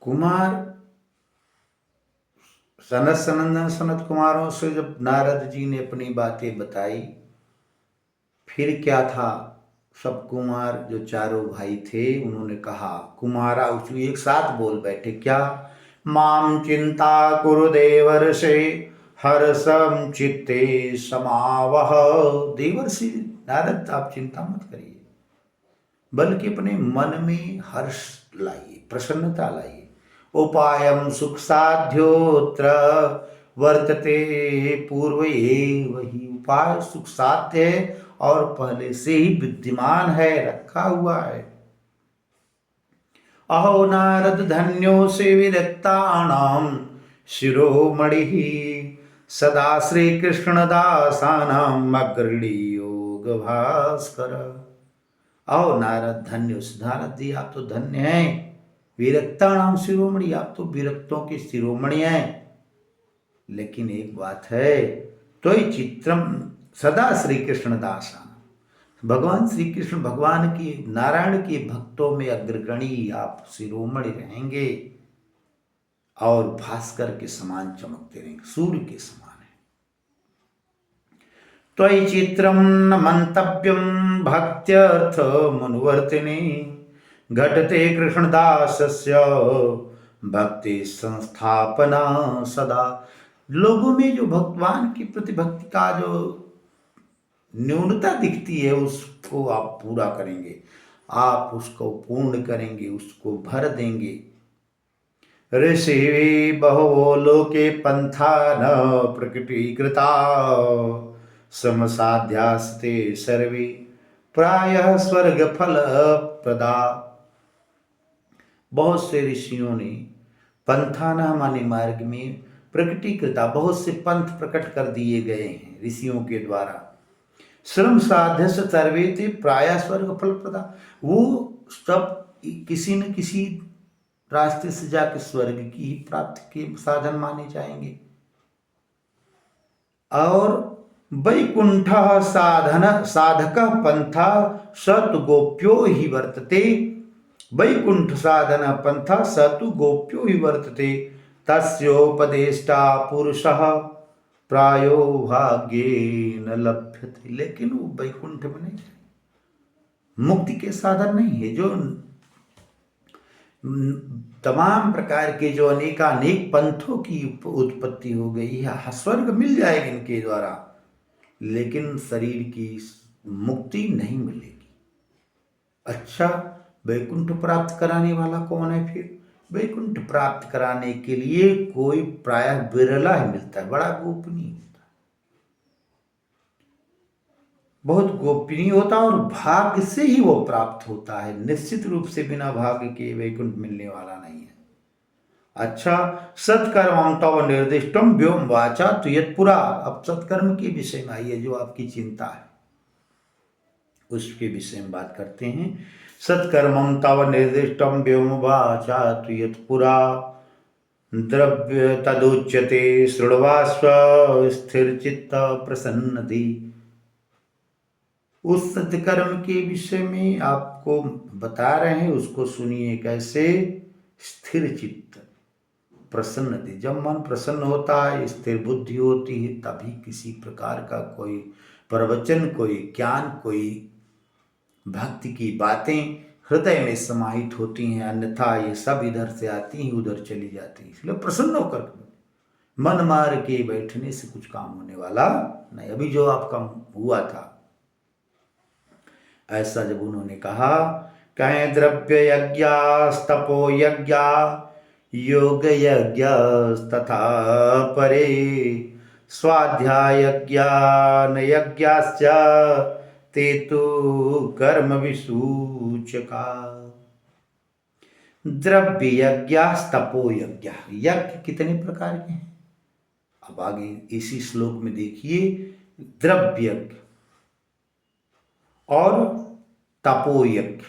कुमार सनत सनंदन सनत कुमारों से जब नारद जी ने अपनी बातें बताई, फिर क्या था, सब कुमार जो चारों भाई थे उन्होंने कहा, कुमारा उस एक साथ बोल बैठे, क्या, माम चिंता कुरु देवर्षे हर्षम चित्ते समावह। देवर्षि नारद, आप चिंता मत करिए, बल्कि अपने मन में हर्ष लाइए, प्रसन्नता लाइए। उपायम सुख साध्योत्र वर्तते पूर्व एव ही। उपाय सुख साध्य है और पहले से ही विद्यमान है, रखा हुआ है। अहो नारद धन्यो से विरक्तानाम शिरोमणि सदा श्री कृष्ण दासानाम अग्रणी योग भास्कर। आओ नारद, धन्य उस नारद जी, आप तो धन्य हैं। विरक्तानाम शिरोमणि, आप तो विरक्तों के शिरोमणि हैं। लेकिन एक बात है, तो चित्रम सदा श्री कृष्ण दासा, भगवान श्री कृष्ण भगवान की नारायण के भक्तों में अग्रगणी आप शिरोमणि रहेंगे और भास्कर के समान चमकते रहेंगे, सूर्य के समान है। त्वयि चित्रम न मंतव्यम भक्त्यर्थ मनुवर्तिनी घटते कृष्णदासस्य भक्ति संस्थापना सदा। लोगों में जो भगवान की प्रति भक्ति का जो न्यूनता दिखती है, उसको आप पूरा करेंगे, आप उसको पूर्ण करेंगे, उसको भर देंगे। ऋषि बहवो लोके पंथा न प्रकटीकृता समसाध्यास्ते सर्वे प्रायः स्वर्ग फल प्रदा। बहुत से ऋषियों ने पंथाना माने मार्ग में प्रकटीकृता, बहुत से पंथ प्रकट कर दिए गए हैं ऋषियों के द्वारा। श्रम साध्य से सर्वे थे प्राय स्वर्ग फल प्रदा। वो सब किसी न किसी रास्ते से जाकर स्वर्ग की प्राप्ति के साधन माने जाएंगे। और वैकुंठ साधन साधक पंथा सतु गोप्यो ही वर्तते। वैकुंठ साधन पंथा सतु गोप्यो ही वर्तते तस्योपदेष्टा पुरुषः प्रायो भाग्ये न लभ्यते। लेकिन वो वैकुंठ में नहीं, मुक्ति के साधन नहीं है। जो तमाम प्रकार के जो अनेकानेक पंथों की उत्पत्ति हो गई है, स्वर्ग मिल जाएगा इनके द्वारा, लेकिन शरीर की मुक्ति नहीं मिलेगी। अच्छा, वैकुंठ प्राप्त कराने वाला कौन है फिर? वैकुंठ प्राप्त कराने के लिए कोई प्रायः विरला ही मिलता है, बड़ा गोपनीय होता है, बहुत गोपनीय होता है और भाग्य से ही वो प्राप्त होता है। निश्चित रूप से बिना भाग्य के वैकुंठ मिलने वाला नहीं है। अच्छा, सत्कर्म तव निर्दिष्टम व्योम वाचा तुयत्पुरा। अब सत्कर्म के विषय में आइए, जो आपकी चिंता है उसके विषय में बात करते हैं। सत्कर्मं तव निर्दिष्टं व्योम वाचा तुयत्पुरा द्रव्य तदुच्यते शृण्वास्व स्थिर चित्त प्रसन्नति। उस सत्कर्म के विषय में आपको बता रहे हैं, उसको सुनिए। कैसे? स्थिर चित्त प्रसन्नति। जब मन प्रसन्न होता है, स्थिर बुद्धि होती है, तभी किसी प्रकार का कोई प्रवचन, कोई ज्ञान, कोई भक्ति की बातें हृदय में समाहित होती हैं। अन्यथा ये सब इधर से आती हैं, उधर चली जाती हैं। इसलिए प्रसन्न होकर मन मार के बैठने से कुछ काम होने वाला नहीं। अभी जो आपका हुआ था, ऐसा जब उन्होंने कहा, कहें द्रव्य यज्ञ तपो यज्ञ योग यज्ञ तथा परे स्वाध्याय ज्ञान यज्ञाश्च ते तु कर्म विसूचका। द्रव्य यज्ञ तपो यज्ञ। यज्ञ कितने प्रकार के हैं? अब आगे इसी श्लोक में देखिए, द्रव्य यज्ञ और तपो यज्ञ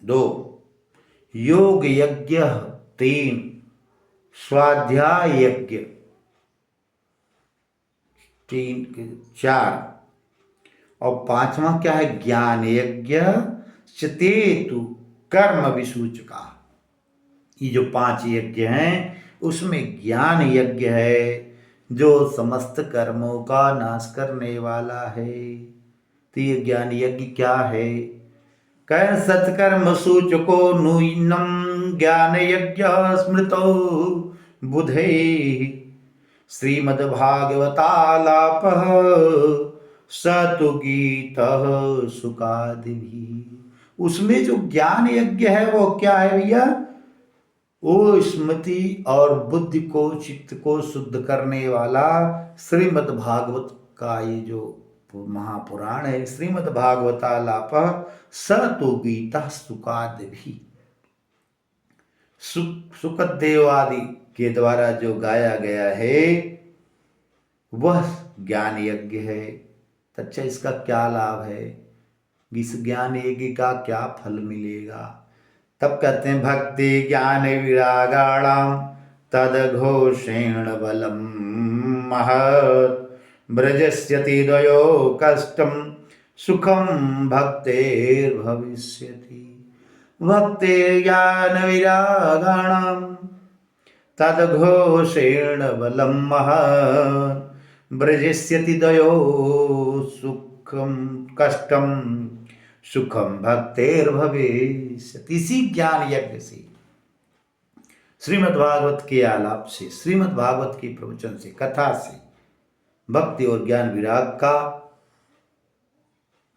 2, योग यज्ञ 3, स्वाध्याय यज्ञ 4, और 5वां क्या है? ज्ञान यज्ञ चतेतु कर्म विसूचका। ये जो 5 यज्ञ हैं उसमें ज्ञान यज्ञ है जो समस्त कर्मों का नाश करने वाला है। तो ये ज्ञान यज्ञ क्या है? कह सत्कर्म सूचको नूनम ज्ञान यज्ञ स्मृतो बुधे श्रीमद्भागवतालाप स तु गीत सुखादि। उसमें जो ज्ञान यज्ञ है वो क्या है भैया? वो स्मृति और बुद्धि को, चित्त को शुद्ध करने वाला श्रीमद् भागवत का ये जो महापुराण है, श्रीमद् भागवतालाप स तो गीता सुकाद भी। सुखदेव आदि के द्वारा जो गाया गया है वह ज्ञान यज्ञ है। अच्छा, इसका क्या लाभ है? इस ज्ञान यज्ञ का क्या फल मिलेगा? तब कहते हैं भक्ति ज्ञान विरागाणाम तद घोषेण बलम महत् ब्रजस्यति द्वयो कष्टम सुखम भक्तेर भविष्यति। भक्ति ज्ञान विरागाणाम तद घोषेण बलम महत् ब्रजस्यति द्वयो सुखम कष्टम सुखम भक्तेर भविष्यति। इसी ज्ञान यज्ञ से, श्रीमद् भागवत के आलाप से, श्रीमद् भागवत के प्रवचन से, कथा से भक्ति और ज्ञान विराग का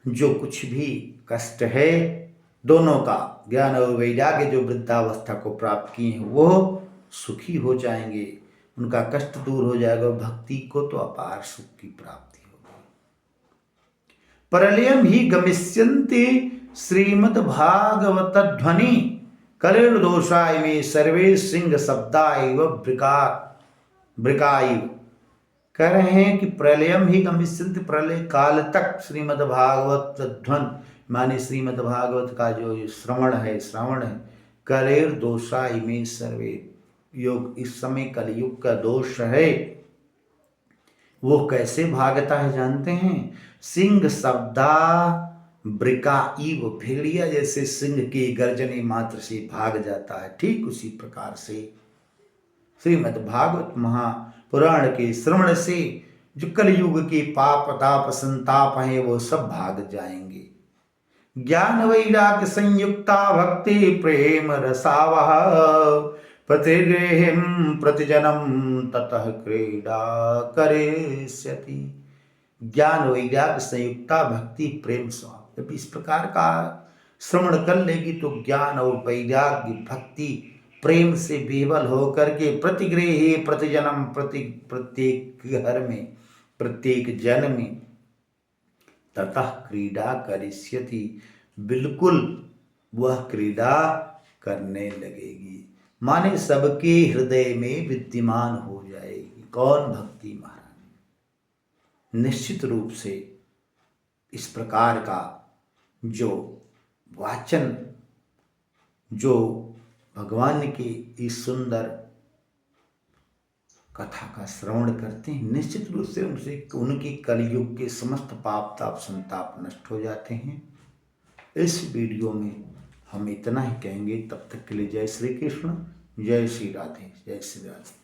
जो कुछ भी कष्ट है, दोनों का, ज्ञान और वैराग्य जो वृद्धावस्था को प्राप्त किए हैं वो सुखी हो जाएंगे, उनका कष्ट दूर हो जाएगा। भक्ति को तो अपार सुख की प्राप्ति होगी। प्रलयम ही गमिष्यन्ति श्रीमद् भागवत ध्वनि कलेर दोषाय में सर्वे सिंह शब्दाइव ब्रिकाइव। कह रहे हैं कि प्रलयम ही गमिष्यन्ति, प्रलय काल तक श्रीमद् भागवत ध्वन माने श्रीमद् भागवत का जो श्रवण है, कलेर दोषाय में सर्वे, योग इस समय कलयुग का दोष है वो कैसे भागता है जानते हैं? सिंह शब्दा ब्रिका इव, भेड़िया जैसे सिंह की गर्जने मात्र से भाग जाता है, ठीक उसी प्रकार से श्रीमद् भागवत महापुराण के श्रवण से जो कलयुग के पाप ताप संताप हैं वो सब भाग जाएंगे। ज्ञान वैराग्य संयुक्ता भक्ति प्रेम रसावह प्रतिगृहिं प्रतिजनम ततः क्रीडा करिष्यति। ज्ञान वैराग्य संयुक्ता भक्ति प्रेम स्वाव, जब इस प्रकार का श्रवण कर लेगी तो ज्ञान और वैराग्य भक्ति प्रेम से बेवल होकर के प्रतिगृहि प्रतिजनम, प्रत्येक घर में, प्रत्येक जन में, ततः क्रीडा करिष्यति, बिल्कुल वह क्रीडा करने लगेगी, माने सबके हृदय में विद्यमान हो जाएगी। कौन? भक्ति महारानी। निश्चित रूप से इस प्रकार का जो वाचन, जो भगवान की इस सुंदर कथा का श्रवण करते हैं, निश्चित रूप से उनसे उनके कलयुग के समस्त पाप ताप संताप नष्ट हो जाते हैं। इस वीडियो में हम इतना ही कहेंगे। तब तक के लिए जय श्री कृष्ण, जय श्री राधे, जय श्री राधे।